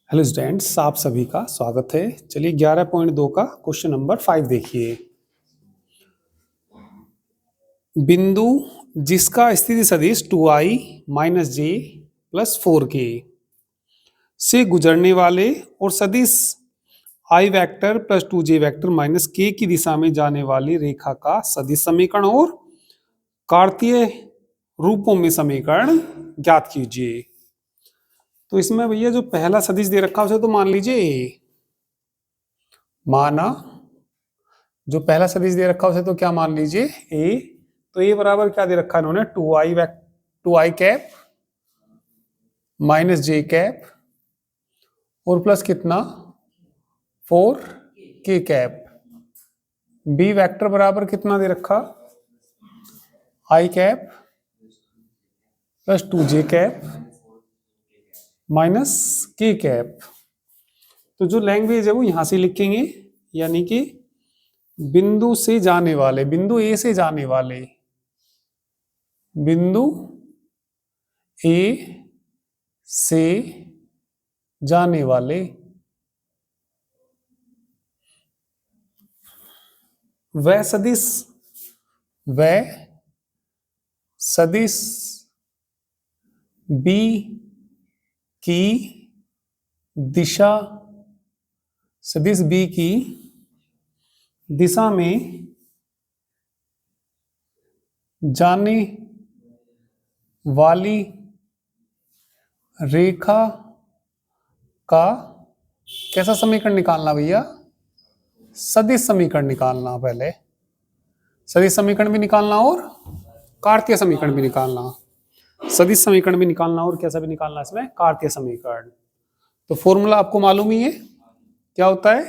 Hello students, आप सभी का स्वागत है। चलिए 11.2 का क्वेश्चन नंबर 5 देखिए। बिंदु जिसका स्थिति सदिश 2i minus J plus 4k से गुजरने वाले और सदिश i vector plus 2j vector minus k की दिशा में जाने वाली रेखा का सदिश समीकरण और कार्तीय रूपों में समीकरण ज्ञात कीजिए। तो इसमें भैया जो पहला सदिश दे रखा है उसे तो मान लीजिए a। माना जो पहला सदिश दे रखा है उसे तो क्या मान लीजिए a। तो a बराबर क्या दे रखा है इन्होंने 2i कैप माइनस जे कैप और प्लस कितना 4k कैप। b वेक्टर बराबर कितना दे रखा i cap plus 2j cap minus k cap. तो जो लैंग्वेज है वो यहां से लिखेंगे, यानी कि बिंदु से जाने वाले, बिंदु ए से जाने वाले, बिंदु ए से जाने वाले वह सदिश बी की दिशा, सदिश बी की दिशा में जाने वाली रेखा का कैसा समीकरण निकालना भैया? सदिश समीकरण निकालना। पहले सदिश समीकरण भी निकालना और कार्तीय समीकरण भी निकालना। सदिश समीकरण भी निकालना और कैसा भी निकालना, इसमें कार्तीय समीकरण। तो फॉर्मूला आपको मालूम ही है, क्या होता है?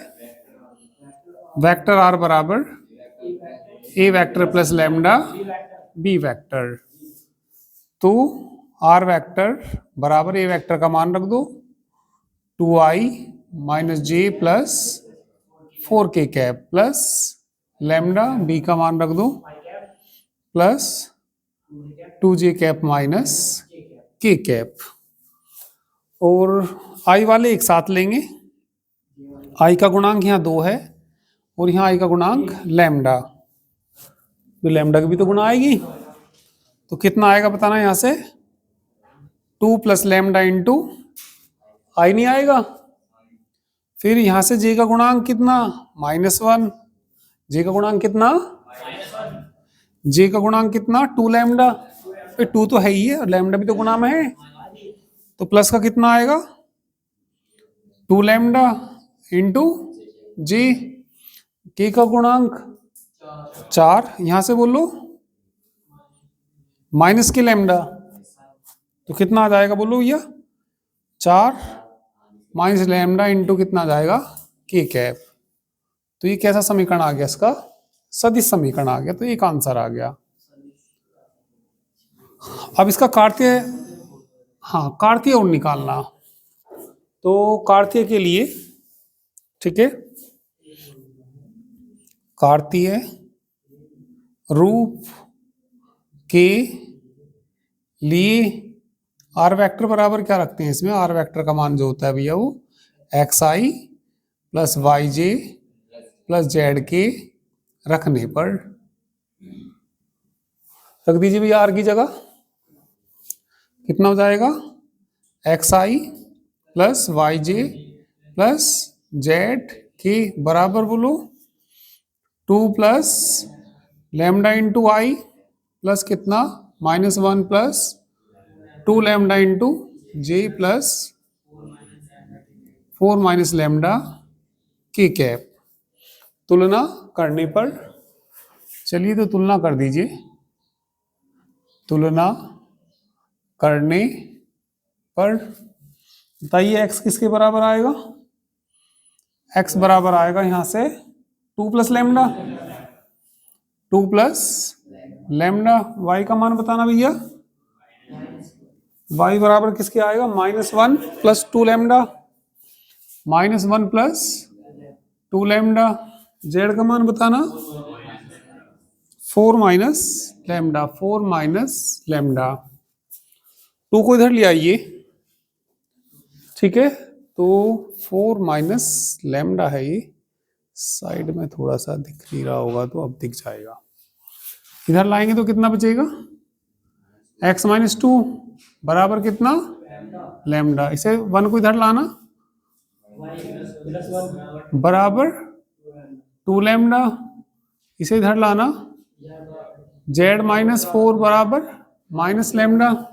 वेक्टर आर बराबर A vector plus lambda B vector. तो आर वेक्टर बराबर ए वेक्टर का मान रख दो 2i minus J plus 4k cap plus lambda B का मान रख दो plus 2j cap minus k cap. और i वाले एक साथ लेंगे। i का गुणांक यहाँ 2 है और यहाँ i का गुणांक लैम्डा, तो लैम्डा की भी तो गुणा आएगी। तो कितना आएगा बताना यहां से? 2 प्लस लैम्डा इंटू आई नहीं आएगा। फिर यहां से जे का गुणांक कितना? -1। जे का गुणांक कितना? जे का गुणांक कितना? 2 लैम्डा। 2 तो है ही है और लैम्डा भी तो गुणा में है, तो प्लस का कितना आएगा? 2 लैम्डा इंटू जे। के का गुणांक 4, यहां से बोलो माइनस के लैम्डा, तो कितना आ जाएगा बोलो भैया? 4 माइनस लैम्डा इंटू कितना आ जाएगा? के कैप। तो ये कैसा समीकरण आ गया? इसका सदिश समीकरण आ गया। तो एक आंसर आ गया। अब इसका कार्तीय, हाँ कार्तीय और निकालना। तो कार्तीय के लिए, ठीक है, कार्तीय रूप के लिए आर वेक्टर बराबर क्या रखते हैं इसमें? आर वेक्टर का मान जो होता है भैया वो xi प्लस वाई जे प्लस जेड के रखने पर, रख दीजिए भैया आर की जगह। कितना हो जाएगा? xi प्लस वाई जे प्लस जेड के बराबर बोलो 2 प्लस लैम्डा इंटू आई प्लस कितना -1 प्लस 2 लैम्डा इंटू जे प्लस 4 माइनस लैम्डा के कैप। तुलना करने पर, चलिए तो तुलना कर दीजिए। तुलना करने पर बताइए x किसके बराबर आएगा? x बराबर आएगा यहां से 2 plus lambda, 2 plus lambda. y का मान बताना भैया। y बराबर किसके आएगा? -1 plus 2 lambda, -1 plus 2 lambda. z का मान बताना 4 माइनस लैम्डा, 4 माइनस लैम्डा। 2 को इधर ले आइए, ठीक है। तो 4 माइनस लैम्डा है ये, साइड में थोड़ा सा दिख नहीं रहा होगा तो अब दिख जाएगा। इधर लाएंगे तो कितना बचेगा, x माइनस 2 बराबर कितना, लैम्डा। इसे 1 को इधर लाना, बराबर 2 लैम्डा। इसे इधर लाना, z माइनस 4 बराबर माइनस लैम्डा।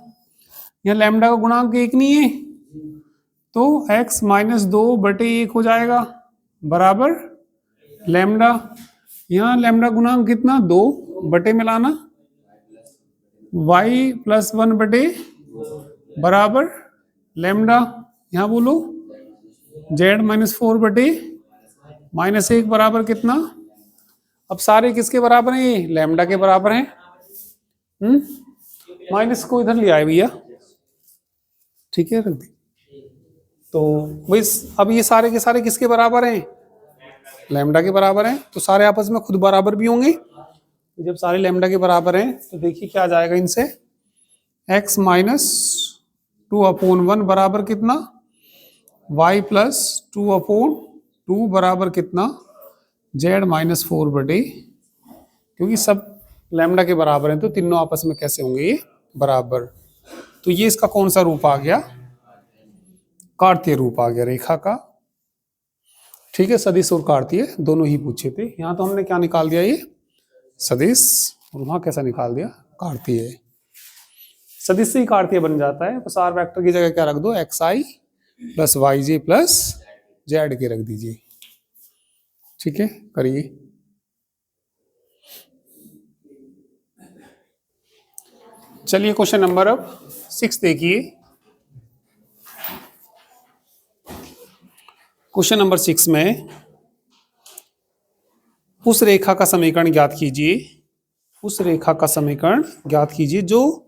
यह लैम्डा का गुणांक 1 नहीं है तो x माइनस 2 बटे 1 हो जाएगा बराबर लैम्डा। यहाँ लैम्डा गुणांक कितना, 2 बटे में लाना, y प्लस 1 बटे बराबर लैम्डा। यहाँ बोलो z माइनस 4 बटे माइनस 1 बराबर कितना। अब सारे किसके बराबर हैं, ये लैम्डा के बराबर हैं। माइनस को इधर ले आए भैया, ठीक है, रख दी। तो भाई अब ये सारे के सारे किसके बराबर हैं, लैम्डा के बराबर हैं, तो सारे आपस में खुद बराबर भी होंगे। जब सारे लैम्डा के बराबर हैं तो देखिए क्या आ जाएगा इनसे, x माइनस 2/1 बराबर कितना, y प्लस 2/2 बराबर कितना, z माइनस 4 बटे, क्योंकि सब लैम्डा के बराबर हैं तो तीनों आपस में कैसे होंगे, ये बराबर। तो ये इसका कौन सा रूप आ गया, कार्तीय रूप आ गया रेखा का। ठीक है, सदिश और कार्तीय दोनों ही पूछे थे। यहां तो हमने क्या निकाल दिया, ये सदिश, और वहां कैसा निकाल दिया, कार्तीय। सदिश से ही कार्तीय बन जाता है, बस आर वेक्टर की जगह क्या रख दो, xi plus yj plus z के रख दीजिए। ठीक है, करिए। चलिए क्वेश्चन नंबर अब 6 देखिए। क्वेश्चन नंबर 6 में उस रेखा का समीकरण ज्ञात कीजिए, उस रेखा का समीकरण ज्ञात कीजिए जो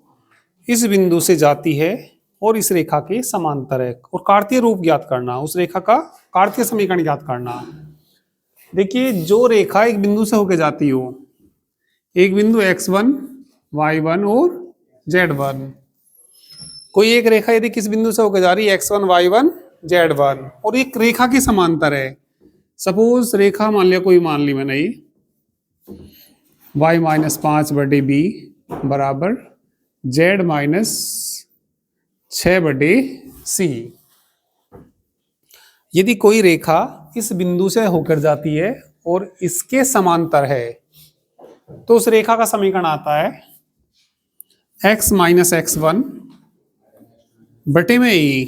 इस बिंदु से जाती है और इस रेखा के समांतर है, और कार्तीय रूप ज्ञात करना, उस रेखा का कार्तीय समीकरण ज्ञात करना। देखिए जो रेखा एक बिंदु से होकर जाती हो, एक बिंदु x1 y1 और z1, कोई एक रेखा यदि किस बिंदु से होकर जा रही है x1 y1 z1 और एक रेखा के समांतर है, सपोज रेखा मान लिया, कोई मान ली मैंने ये y माइनस 5 बटे बी बराबर z माइनस 6 बटे सी। यदि कोई रेखा इस बिंदु से होकर जाती है और इसके समांतर है तो उस रेखा का समीकरण आता है x माइनस x1 बटे में e,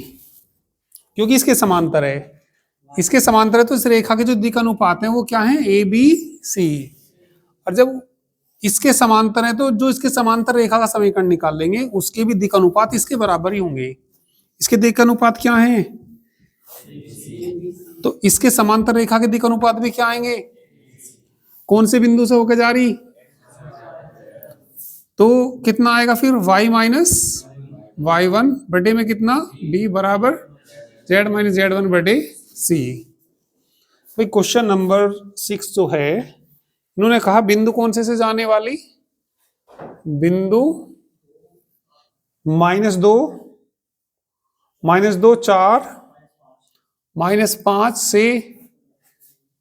क्योंकि इसके समांतर है, इसके समांतर है तो इस रेखा के जो दिक् अनुपात हैं वो क्या है, ए बी सी। और जब इसके समांतर है तो जो इसके समांतर रेखा का समीकरण निकाल लेंगे उसके भी दिक् अनुपात इसके बराबर ही होंगे। इसके दिक् अनुपात क्या है, तो इसके समांतर रेखा के दिक् अनुपात भी क्या आएंगे, कौन से बिंदु से होकर जा रही, तो कितना आएगा फिर y माइनस y1 बटे में कितना b बराबर z माइनस z1 बटे c। भाई क्वेश्चन नंबर 6 जो है, इन्होंने कहा बिंदु कौन से जाने वाली, बिंदु -2 4 -5 से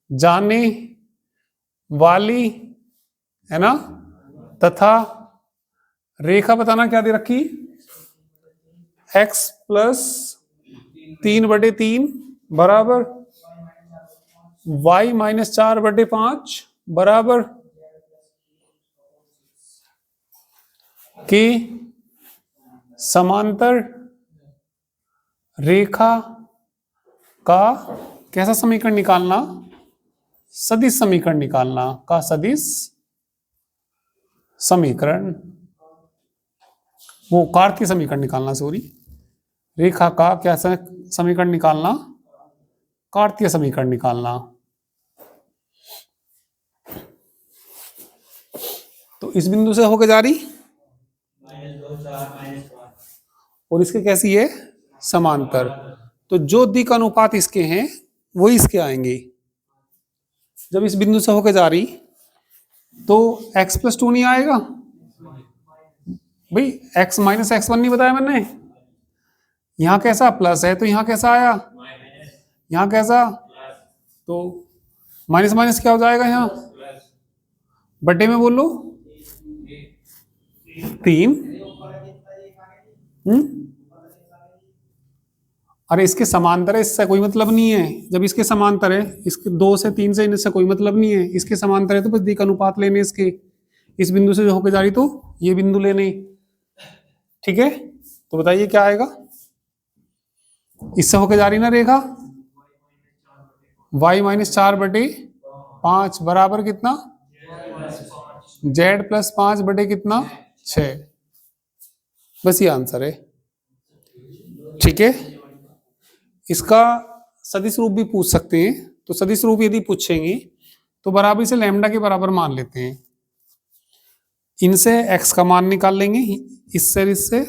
जाने वाली है ना, तथा रेखा बताना क्या दे रखी, x प्लस 3 बटे 3 बराबर y माइनस 4 बटे 5 बराबर के समांतर रेखा का कैसा समीकरण निकालना, सदिश समीकरण निकालना, का सदिश समीकरण, वो कार्तीय समीकरण निकालना, सॉरी, रेखा का क्या समीकरण निकालना, कार्तीय समीकरण निकालना। तो इस बिंदु से होकर जा रही और इसके कैसी है, समांतर, तो जो दिक् अनुपात इसके हैं वो इसके आएंगे। जब इस बिंदु से होकर जा रही तो x प्लस 2 नहीं आएगा भाई, x माइनस x1 नहीं बताया मैंने, यहां कैसा प्लस है तो यहां कैसा आया यहाँ कैसा, तो माइनस माइनस क्या हो जाएगा यहाँ, बटे में बोलो 3। अरे इसके समांतर है, इससे कोई मतलब नहीं है। जब इसके समांतर है, इसके 2 से 3 से इनसे कोई मतलब नहीं है। इसके समांतर है तो बस दिक अनुपात लेने इसके, इस बिंदु से जो होकर जा रही तो ये बिंदु लेने। ठीक है, तो बताइए क्या आएगा, इससे होकर जा रही ना रेखा, y-4/5 बराबर कितना, z+5/कितना 6। बस ये आंसर है। ठीक है, इसका सदिश रूप भी पूछ सकते हैं, तो सदिश रूप यदि पूछेंगे तो बराबर से लैम्डा के बराबर मान लेते हैं। इनसे x का मान निकाल लेंगे, इससे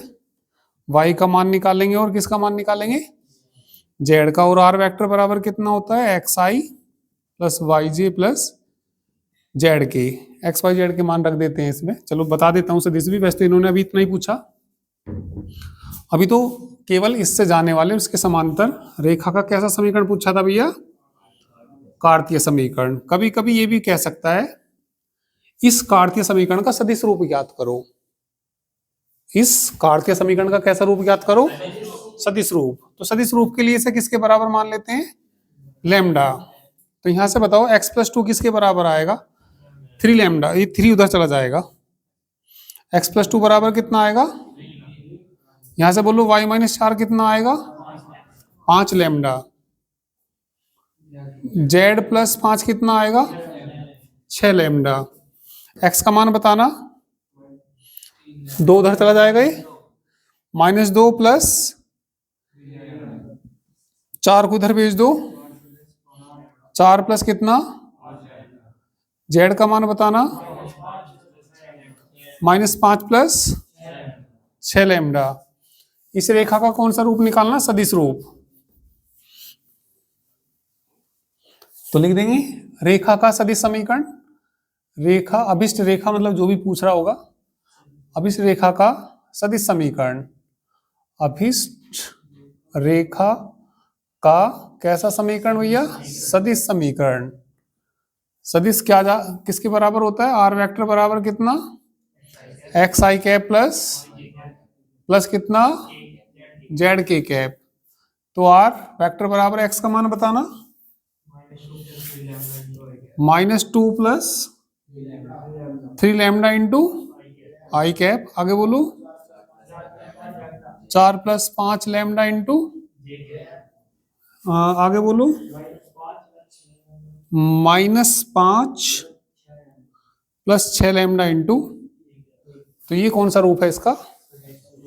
y का मान निकालेंगे और किसका मान निकालेंगे, z का। और r वेक्टर बराबर कितना होता है, xi plus yj plus z के। x y z के मान रख देते हैं इसमें। चलो बता देता हूँ सदिश भी, वैसे इन्होंने अभी इतना ही पूछा। अभी तो केवल इससे जाने वाले उसके समांतर रेखा का कैसा समीकरण पूछा था भैया, कार्तीय समीकरण। कभी कभी ये भी कह सकता है इस कार्तीय समीकरण का सदिश रूप ज्ञात करो। इस कार्तीय समीकरण का कैसा रूप ज्ञात करो, सदिश रूप। तो सदिश रूप के लिए इसे किसके बराबर मान लेते हैं, लैम्डा। तो यहां से बताओ x+2 किसके बराबर आएगा, 3 लैम्डा। ये 3 उधर चला जाएगा, x+2 बराबर कितना आएगा, यहां से बोलो y-4 कितना आएगा, 5 लैम्डा। z+5 कितना आएगा, 6 लैम्डा। x का मान बताना, 2 उधर चला जाएगा, ये -2 प्लस 4 को उधर भेज दो, 4 प्लस कितना, z का मान बताना, -5 प्लस 6 लैम्डा। इस रेखा का कौन सा रूप निकालना, सदिश रूप। तो लिख देंगे रेखा का सदिश समीकरण। रेखा, अभिष्ट रेखा मतलब जो भी पूछ रहा होगा, अभिष्ट रेखा का सदिश समीकरण। अभिष्ट रेखा का कैसा समीकरण भैया, सदिश समीकरण। सदिश क्या किसके बराबर होता है, आर वेक्टर बराबर कितना, xi कैप प्लस कितना, जेड के कैप। तो आर वेक्टर बराबर x का मान बताना, -2 प्लस 3 लैम्डा इंटू आई कैप। आगे बोलो 4 प्लस 5 लैम्डा इंटू, आगे बोलो -5 प्लस 6 लैम्डा इंटू। तो ये कौन सा रूप है इसका,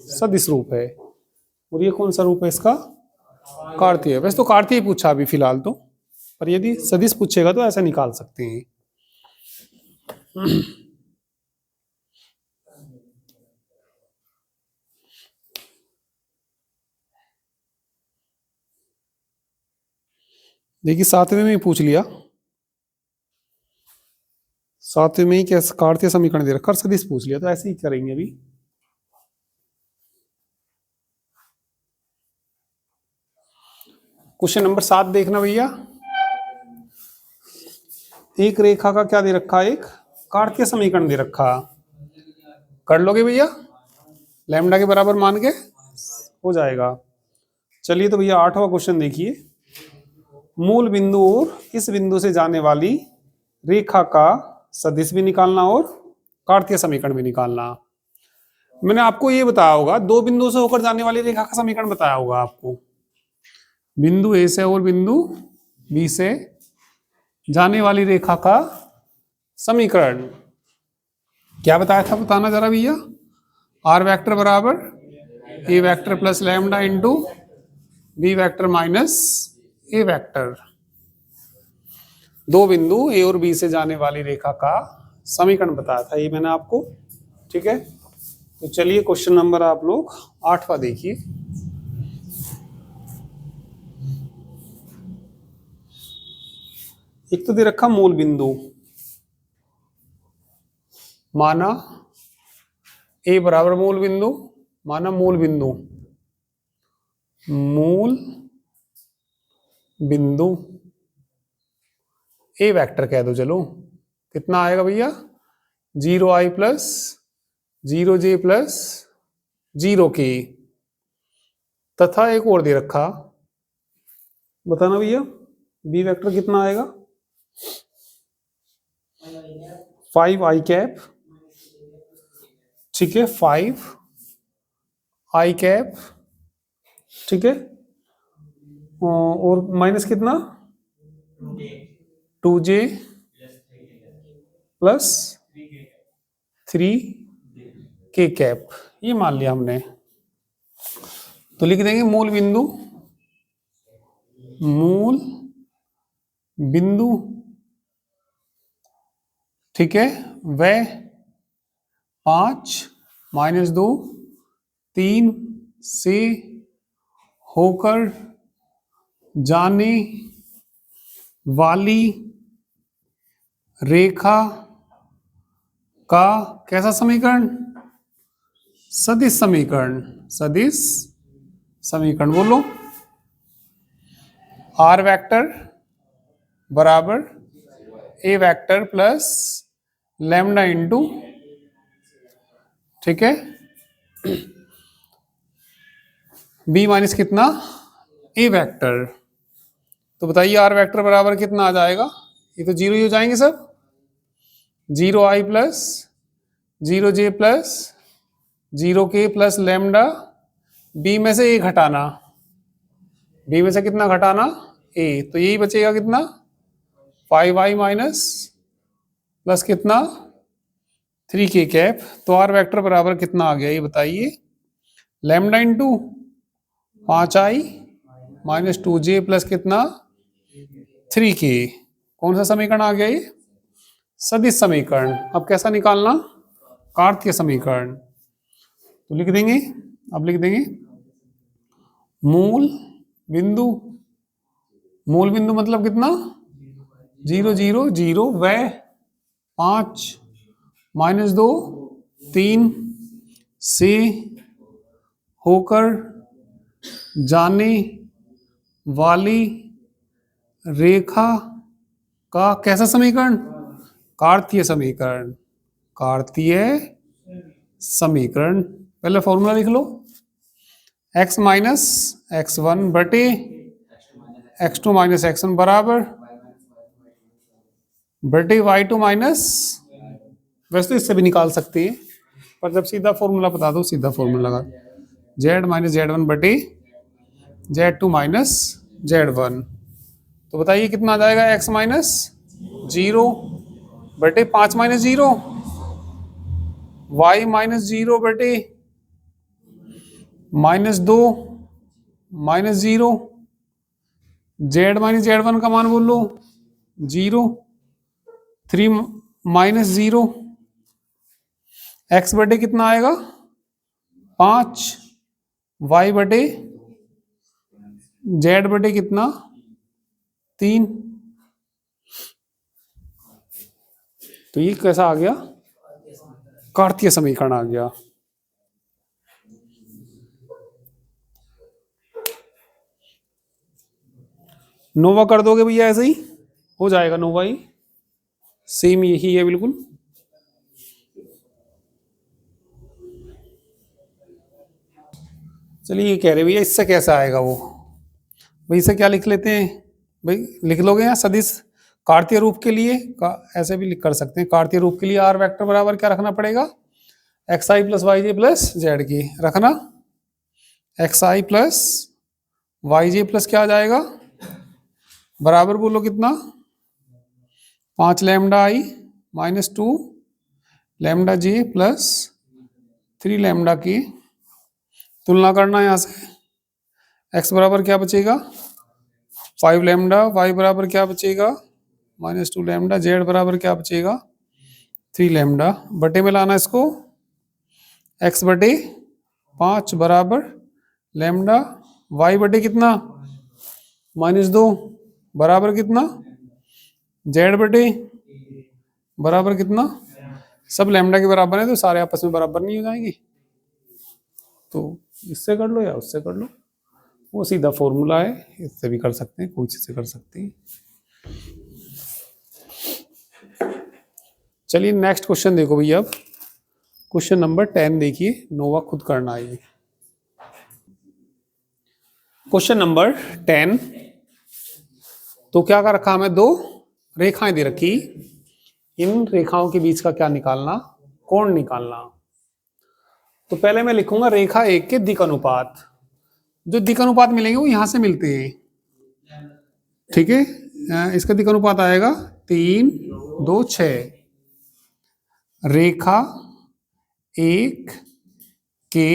सदिश रूप है। और ये कौन सा रूप है इसका, कार्तीय। वैसे तो कार्तीय पूछा अभी फिलहाल तो, पर यदि सदिश पूछेगा तो ऐसा निकाल सकते हैं। देखिए 7वें में ही पूछ लिया, 7वें में ही कैसे कार्तीय समीकरण दे रखा और सदिश पूछ लिया, तो ऐसे ही करेंगे अभी। क्वेश्चन नंबर 7 देखना भैया। एक रेखा का क्या दे रखा है, एक कार्तीय समीकरण दे रखा। कर लोगे भैया, लैम्डा के बराबर मान के हो जाएगा। चलिए तो भैया 8वां क्वेश्चन देखिए। मूल बिंदु और इस बिंदु से जाने वाली रेखा का सदिश भी निकालना और कार्तीय समीकरण भी निकालना। मैंने आपको ये बताया होगा, 2 बिंदु से होकर जाने वाली रेखा का समीकरण बताया होगा आपको। बिंदु ए से और बिंदु बी से जाने वाली रेखा का समीकरण क्या बताया था, बताना जरा भैया। आर वेक्टर बराबर A vector plus lambda into B vector minus A vector. 2 बिंदु ए और बी से जाने वाली रेखा का समीकरण बताया था ये मैंने आपको। ठीक है, तो चलिए क्वेश्चन नंबर आप लोग 8वां देखिए। एक तो दे रखा मूल बिंदु, माना ए बराबर मूल बिंदु, माना मूल बिंदु, मूल बिंदु ए वेक्टर कह दो। चलो कितना आएगा भैया, 0i plus 0j plus 0k। तथा एक और दे रखा, बताना भैया बी वेक्टर कितना आएगा, 5i कैप, ठीक है, 5i कैप, ठीक है, और माइनस कितना 2j प्लस 3k कैप, ये मान लिया हमने। तो लिख देंगे मूल बिंदु, मूल बिंदु, ठीक है, वह 5 माइनस 2 3 से होकर जाने वाली रेखा का कैसा समीकरण, सदिश समीकरण, सदिश समीकरण। बोलो आर वेक्टर बराबर A vector plus lambda into, ठीक है, बी माइनस कितना ए वेक्टर। तो बताइए आर वेक्टर बराबर कितना आ जाएगा, ये तो जीरो ही हो जाएंगे सब, 0i plus 0j plus 0k plus lambda, B में से ए घटाना, बी में से कितना घटाना ए, तो यही बचेगा कितना 5i माइनस प्लस कितना 3k कैप। तो आर वेक्टर बराबर कितना आ गया ये बताइए, lambda into 5i minus 2j plus कितना 3k। कौन सा समीकरण आ गया ये, सदिश समीकरण। अब कैसा निकालना, कार्तीय समीकरण। तो लिख देंगे, अब लिख देंगे मूल बिंदु, मूल बिंदु मतलब कितना 0 0 0 वह 5 माइनस 2 3 से होकर जाने वाली रेखा का कैसा समीकरण, कार्तीय समीकरण, कार्तीय समीकरण। पहले फॉर्मूला लिख लो, x माइनस x1 बटे x2 माइनस x1 बराबर बटे y2 माइनस, वैसे तो इससे भी निकाल सकते हैं पर जब सीधा फॉर्मूला बता दो सीधा फॉर्मूला लगा, z माइनस z1 बटे z2 माइनस z1। तो बताइए कितना आ जाएगा, x माइनस 0 बटे 5 माइनस 0, y माइनस 0 बटे minus 2 minus 0, z minus z1 का मान बोलो 0, 3 माइनस 0, x बटे कितना आएगा 5, y बटे z बटे कितना 3। तो ये कैसा आ गया, कार्तीय समीकरण आ गया। नोवा कर दोगे भैया, ऐसे ही हो जाएगा नोवा ही, सेम यही है बिल्कुल। चलिए ये कह रहे भैया इससे कैसा आएगा वो, भाई इसे क्या लिख लेते हैं, भाई लिख लोगे यहाँ सदिश कार्तीय रूप के लिए ऐसे भी लिख कर सकते हैं। कार्तीय रूप के लिए आर वेक्टर बराबर क्या रखना पड़ेगा, xi plus Y plus Z की रखना, xi प्लस वाई प्लस क्या आ जाएगा बराबर बोलो कितना 5 लैम्डा आई माइनस 2 लैम्डा जे प्लस 3 लैम्डा की। तुलना करना यहाँ से, x बराबर क्या बचेगा 5 लैम्डा, y बराबर क्या बचेगा माइनस 2 लैम्डा, z बराबर क्या बचेगा 3 लैम्डा। बटे में लाना इसको, x बटे 5 बराबर लैम्डा, y बटे कितना माइनस 2 बराबर कितना, z बटे बराबर कितना, सब लैम्डा के बराबर है तो सारे आपस में बराबर नहीं हो जाएंगे। तो इससे कर लो या उससे कर लो, वो सीधा फॉर्मूला है, इससे भी कर सकते हैं, कोई चीज से कर सकते हैं। चलिए नेक्स्ट क्वेश्चन देखो भैया। अब क्वेश्चन नंबर 10 देखिए, नोवा खुद करना है ये। क्वेश्चन नंबर 10, तो क्या कर रखा हमें, दो रेखाएं दे रखी, इन रेखाओं के बीच का क्या निकालना, कोण निकालना। तो पहले मैं लिखूंगा रेखा एक के दिक अनुपात। जो दिक अनुपात मिलेंगे वो यहां से मिलते हैं, ठीक है। इसका दिक अनुपात आएगा 3, 2, 6। रेखा एक के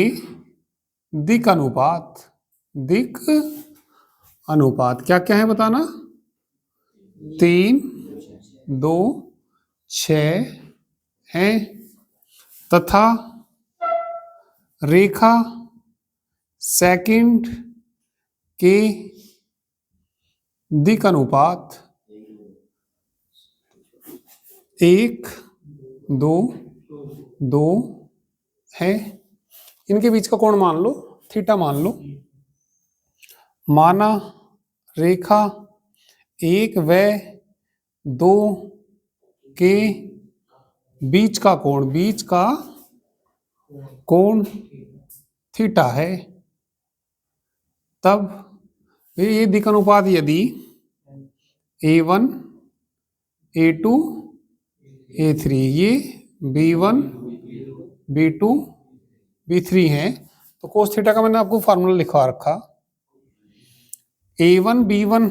दिक अनुपात, दिक अनुपात क्या क्या है बताना, 3, 2, 6 है, तथा रेखा सेकंड के दिक अनुपात 1, 2, 2 है। इनके बीच का कोण मान लो थीटा मान लो। माना रेखा 1 व 2 के बीच का कोण थीटा है, तब ये दिक अनुपात यदि A1, A2, A3, ये B1, B2, B3 है, तो कोस थीटा का मैंने आपको फार्मूला लिखवा रखा। A1 B1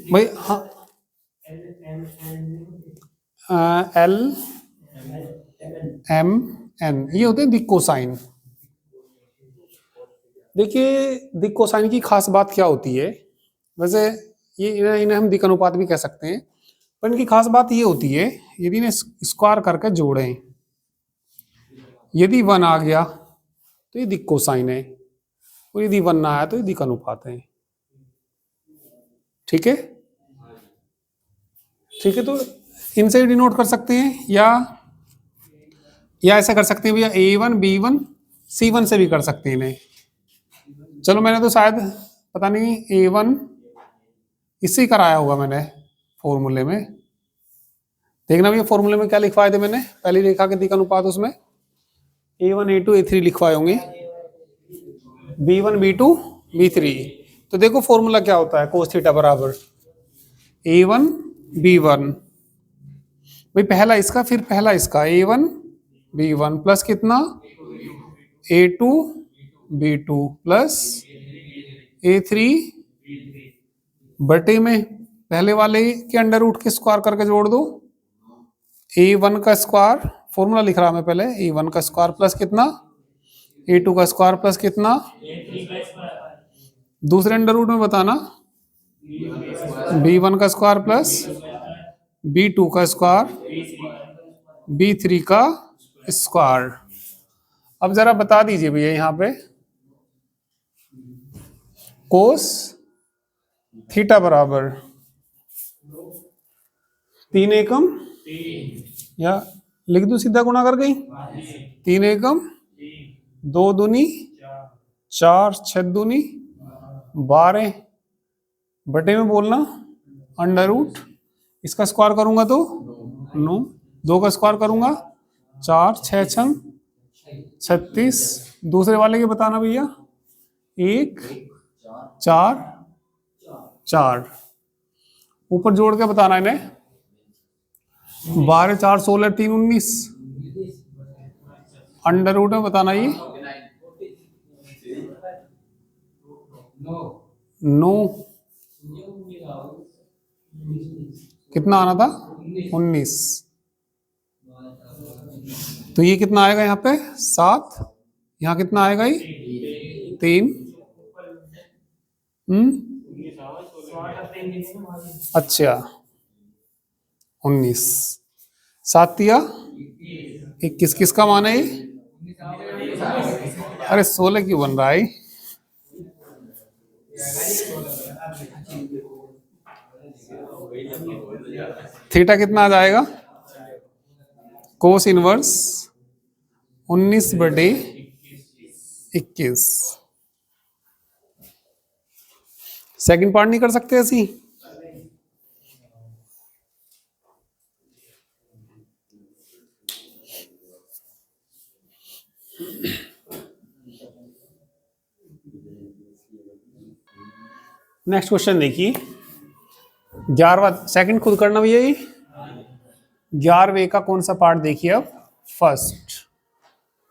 भाई, हाँ, L M N ये होते हैं दिक कोसाइन। देखिए दिक कोसाइन की खास बात क्या होती है, वैसे ये इन्हें हम दिक अनुपात भी कह सकते हैं, पर इनकी खास बात ये होती है, यदि इन्हें स्क्वायर करके जोड़ें, यदि 1 आ गया तो ये दिक कोसाइन है, और यदि 1 ना आया तो ये दिक अनुपात है। ठीक है, ठीक है। तो इनसे डिनोट कर सकते हैं, या ऐसा कर सकते हैं भैया A1 B1 C1 से भी कर सकते हैं इन्हें। चलो मैंने तो शायद पता नहीं A1 इससे ही कराया होगा मैंने फॉर्मूले में। देखना भैया फॉर्मूले में क्या लिखवाए थे मैंने, पहली रेखा के दिक अनुपात, उसमें A1 A2 A3 लिखवाए होंगे, B1 B2 B3। तो देखो फॉर्मूला क्या होता है, कोस थीटा बराबर A1 B1, भाई पहला इसका फिर पहला इसका, A1 B1 प्लस कितना A2 B2 प्लस A3 बटे में पहले वाले के अंडर रूट के स्क्वायर करके जोड़ दो। A1 का स्क्वायर फॉर्मूला लिख रहा मैं पहले, A1 का स्क्वायर प्लस कितना A2 का स्क्वायर प्लस कितना, दूसरे अंडर रूट में बताना B1 का स्क्वायर प्लस B2 का स्क्वायर B3 का स्क्वायर। अब जरा बता दीजिए भैया यहाँ पे कोस थीटा बराबर 3 एकम, या लिख दो सीधा गुणा कर गई, 3 एकम 2 दूनी 4 6 दूनी 12 बटे में बोलना अंडर रूट, इसका स्क्वायर करूंगा तो 9, 2 का स्क्वायर करूंगा 4 6 6 36, दूसरे वाले के बताना भैया 1 4 4, ऊपर जोड़ के बताना इन्हें 12 4 16 3 19, अंडर रूट में बताना ये 9, कितना आना था 19, तो ये कितना आएगा यहाँ पे 7, यहाँ कितना आएगा ये 3, अच्छा 19, 7 दिया 21, किसका मान है ये, अरे 16 क्यों बन रहा है, थीटा कितना आ जाएगा कोस इनवर्स 19 बटे 21, सेकंड पार्ट नहीं कर सकते ऐसी? नेक्स्ट क्वेश्चन देखिए 11वां, सेकंड खुद करना भैया। ये 11वें का कौन सा पार्ट देखिए अब। फर्स्ट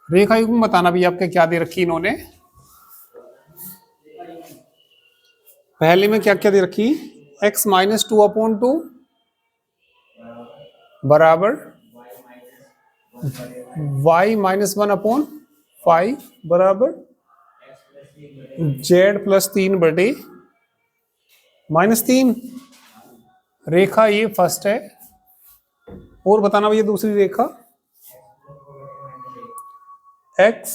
रेखा युग्म बताना भैया आपके क्या दे रखी इन्होंने। पहले में क्या क्या दे रखी, x माइनस 2/2 बराबर y माइनस 1/5 बराबर z प्लस 3/-3। रेखा ये फर्स्ट है। और बताना भैया दूसरी रेखा, x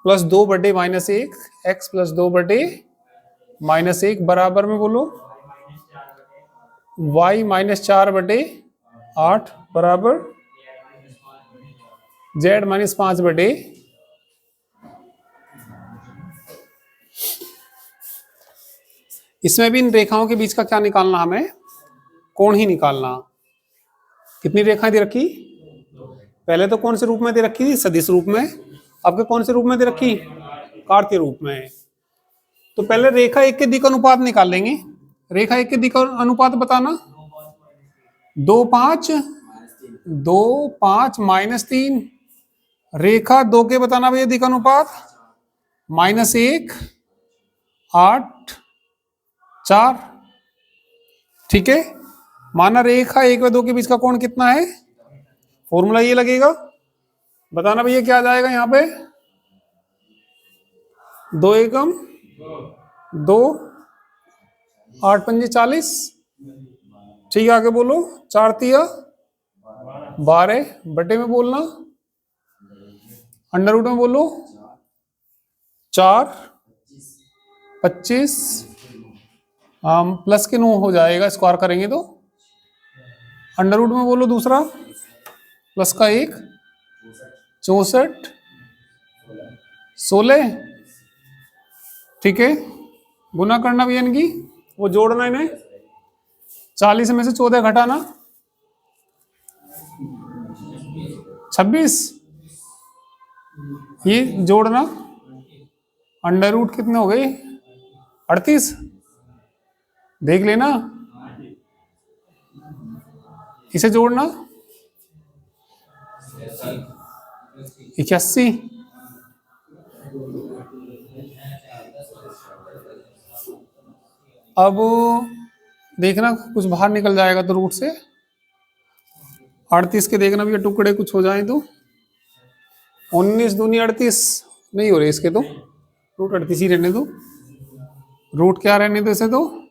प्लस 2/-1, x प्लस 2/-1 बराबर में बोलो y माइनस 4/8 बराबर z माइनस 5/। इसमें भी इन रेखाओं के बीच का क्या निकालना, हमें कोण ही निकालना। कितनी रेखाएं दे रखी, पहले तो कौन से रूप में दे रखी थी, सदिश रूप में। आपके कौन से रूप में दे रखी, कार्तीय रूप में। तो पहले रेखा एक के दिक् अनुपात निकाल लेंगे। रेखा एक के दिक् अनुपात बताना, 2 5 -3। रेखा 2 के बताना भैया दिक् अनुपात, -1 8 4। ठीक है, माना रेखा 1 व 2 के बीच का कोण कितना है, फॉर्मूला ये लगेगा। बताना भैया क्या आ जाएगा यहाँ पे, 2 एकम 2 8 पंजे 40। ठीक है, आगे बोलो 4 तिया 12 बटे में बोलना, अंडर रूट में बोलो 4 25 प्लस के 9 हो जाएगा, स्क्वायर करेंगे तो। अंडर रूट में बोलो दूसरा, प्लस का 1 64 16। ठीक है, गुना करना भी इनकी, वो जोड़ना इन्हें, 40 में से 14 घटाना 26, ये जोड़ना, अंडर रूट कितने हो गए 38, देख लेना। इसे जोड़ना 81। अब देखना कुछ बाहर निकल जाएगा तो रूट से 38 के देखना भी टुकड़े कुछ हो जाए तो 19 दूनी 38 नहीं हो रहे इसके, तो रूट 38 ही रहने दो। रूट क्या रहने दो इसे, तो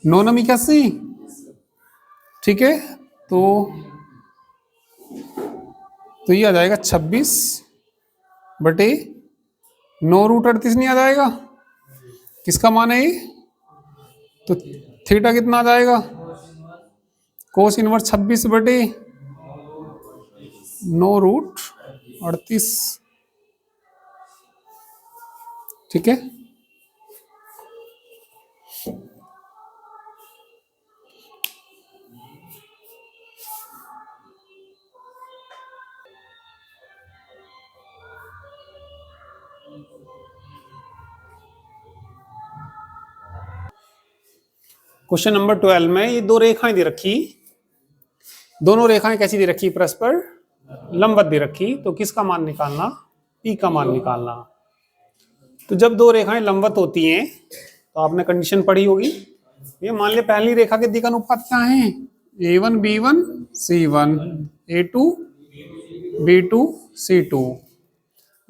9 9 81। ठीक है, तो ये आ जाएगा 26/9 रूट 38 नहीं आ जाएगा। किसका मान है ये, तो थीटा कितना आ जाएगा, कोस इनवर्स 26/9 रूट 38। ठीक है, क्वेश्चन नंबर 12 में ये 2 रेखाएं दे रखी, दोनों रेखाएं कैसी दे रखी, परस्पर लंबवत दे रखी। तो किसका मान निकालना, P का मान निकालना। तो जब 2 रेखाएं लंबवत होती हैं तो आपने कंडीशन पढ़ी होगी। ये मान लिया पहली रेखा के दिक् अनुपात क्या है, A1 B1 C1 A2 B2 C2।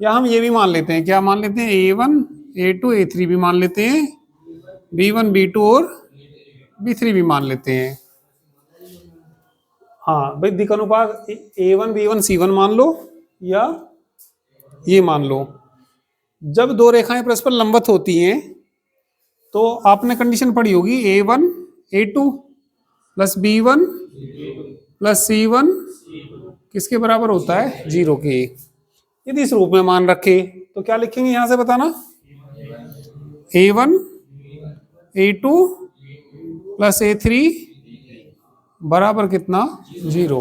या हम ये भी मान लेते हैं, क्या मान लेते हैं, A1 A2 A3 भी मान लेते हैं, B1 B2 और B3 भी मान लेते हैं। हाँ भाई, दिक् अनुपात A1 B1 C1 मान लो या ये मान लो। जब 2 रेखाएं परस्पर लंबवत होती हैं तो आपने कंडीशन पढ़ी होगी, A1 A2 plus B1 plus C1 किसके बराबर होता है, 0 के। यदि इस रूप में मान रखे तो क्या लिखेंगे यहां से बताना, A1 A2 प्लस A3 बराबर कितना 0।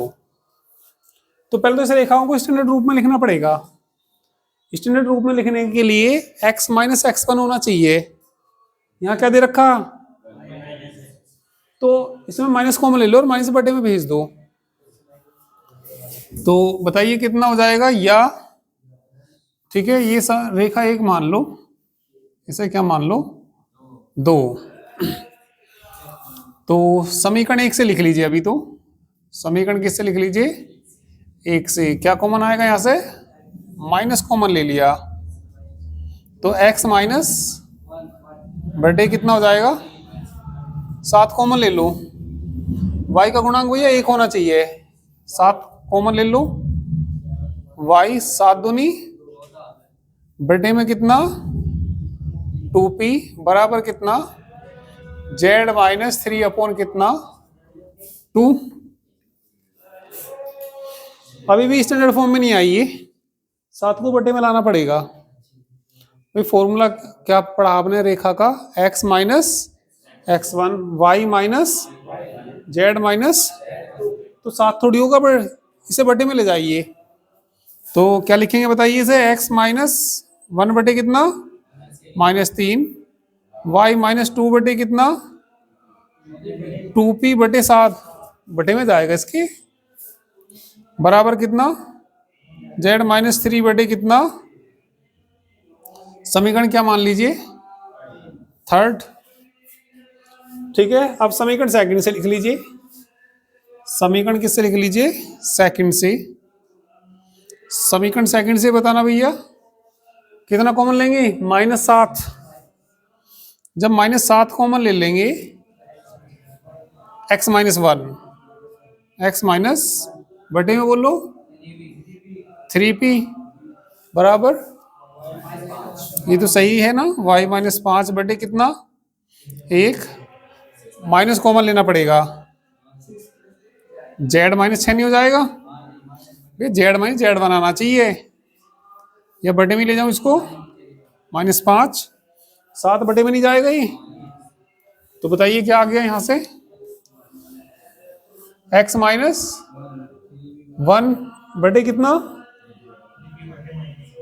तो पहले तो इसे रेखाओं को स्टैंडर्ड रूप में लिखना पड़ेगा। स्टैंडर्ड रूप में लिखने के लिए x माइनस x1 होना चाहिए। यहाँ क्या दे रखा, तो इसमें माइनस कॉमन ले लो और माइनस बटे में भेज दो। तो बताइए कितना हो जाएगा, या ठीक है ये रेखा एक मान लो, इसे क्या मान लो 2। तो समीकरण 1 से लिख लीजिए। अभी तो समीकरण किससे लिख लीजिए, 1 से। क्या कॉमन आएगा यहाँ से, माइनस कॉमन ले लिया, तो x माइनस बटे कितना हो जाएगा 7 कॉमन ले लो। y का गुणांक भैया 1 होना चाहिए, 7 कॉमन ले लो। y 7 दूनी बटे में कितना 2p बराबर कितना z माइनस 3 अपॉन कितना 2। अभी भी स्टैंडर्ड फॉर्म में नहीं आई ये, 7 को बटे में लाना पड़ेगा। भाई फॉर्मूला क्या पढ़ा आपने रेखा का, x minus x1 y minus z minus, तो 7 थोड़ी होगा, पर इसे बटे में ले जाइए। तो क्या लिखेंगे बताइए इसे, x माइनस 1 बटे कितना -3, y माइनस 2 बटे कितना 2p बटे 7 बटे में जाएगा इसके, बराबर कितना z माइनस 3 बटे कितना, समीकरण क्या मान लीजिए 3rd। ठीक है, अब समीकरण सेकंड से लिख लीजिए। समीकरण किससे लिख लीजिए, सेकंड से। समीकरण सेकंड से बताना भैया कितना कॉमन लेंगे, -7। जब -7 कॉमन ले लेंगे, x माइनस 1, x माइनस बटे में बोलो 3p बराबर, ये तो सही है ना, y माइनस 5 बटे कितना 1, माइनस कॉमन लेना पड़ेगा, z माइनस 6 नहीं हो जाएगा, z माइनस z बनाना चाहिए, या बटे में ले जाऊं इसको -5, 7 बटे में नहीं जाएगा ये। तो बताइए क्या आ गया यहाँ से, x माइनस 1 बटे कितना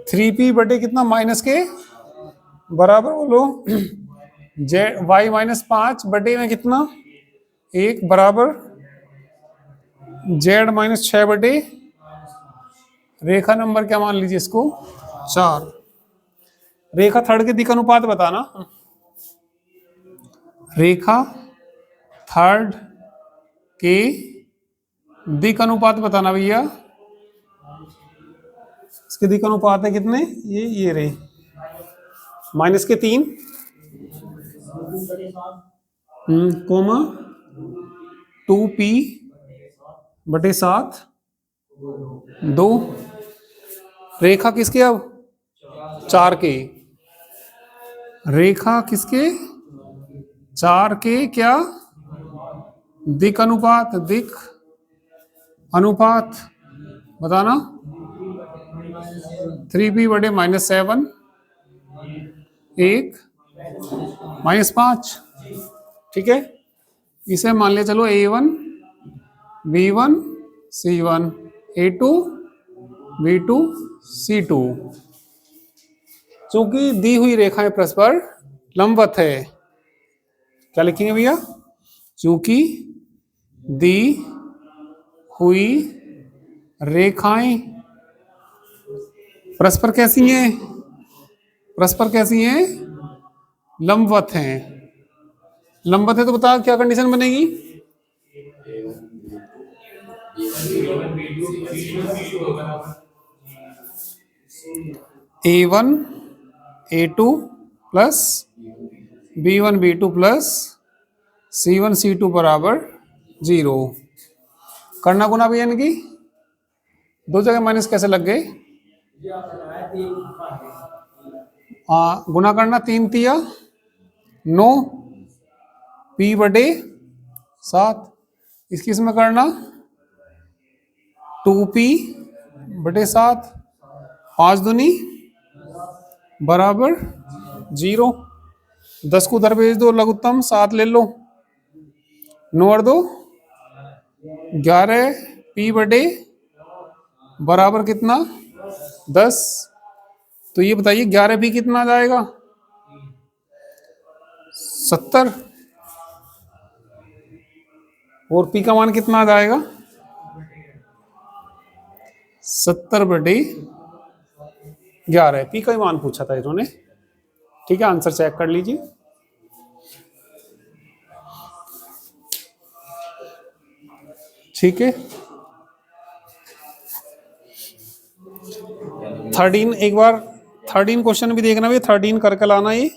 3p बटे कितना माइनस के बराबर बोलो y माइनस 5 बटे में कितना 1 बराबर z माइनस 6 बटे, रेखा नंबर क्या मान लीजिए इसको 4। रेखा थर्ड के दिक् अनुपात बताना, रेखा थर्ड के दिक् अनुपात बताना भैया। इसके दिक् अनुपात है कितने, ये रहे माइनस के 3 कोमा 2p बटे 7 2। रेखा किसके, अब 4 के, रेखा किसके 4 के क्या दिक् अनुपात, दिक् अनुपात बताना 3p बटे -7 1 -5। ठीक है, इसे मान लिया चलो a1 b1 c1 a2 b2 c2। चूंकि दी हुई रेखाएं परस्पर लंबवत है, क्या लिखेंगे भैया, चूंकि दी हुई रेखाएं परस्पर कैसी हैं, परस्पर कैसी हैं, लंबवत हैं। लंबवत है तो बता क्या कंडीशन बनेगी, a1 a2 plus b1 b2 plus c1 c2 बराबर 0। करना गुना भी, यानी कि दो जगह माइनस कैसे लग गए, गुना करना 3 तिया 9 p बटे 7, इसकी इसमें करना 2p बटे 7, 5 दूनी बराबर 0। 10 को उधर भेज दो, लघुत्तम 7 ले लो, 9 और 2 11 पी बटे बराबर कितना 10। तो ये बताइए 11 पी कितना आ जाएगा 70, और पी का मान कितना आ जाएगा 70 बटे 11। पी का ही मान पूछा था इन्होंने। ठीक है, आंसर चेक कर लीजिए। ठीक है, 13 एक बार 13 क्वेश्चन भी देखना भी, 13 करके लाना ये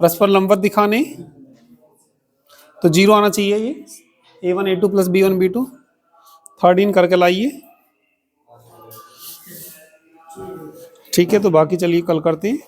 परस्पर लंबवत दिखाने, तो 0 आना चाहिए ये A1 A2 plus B1 B2। 13 करके लाइए। ठीक है, तो बाकी चलिए कल करते हैं।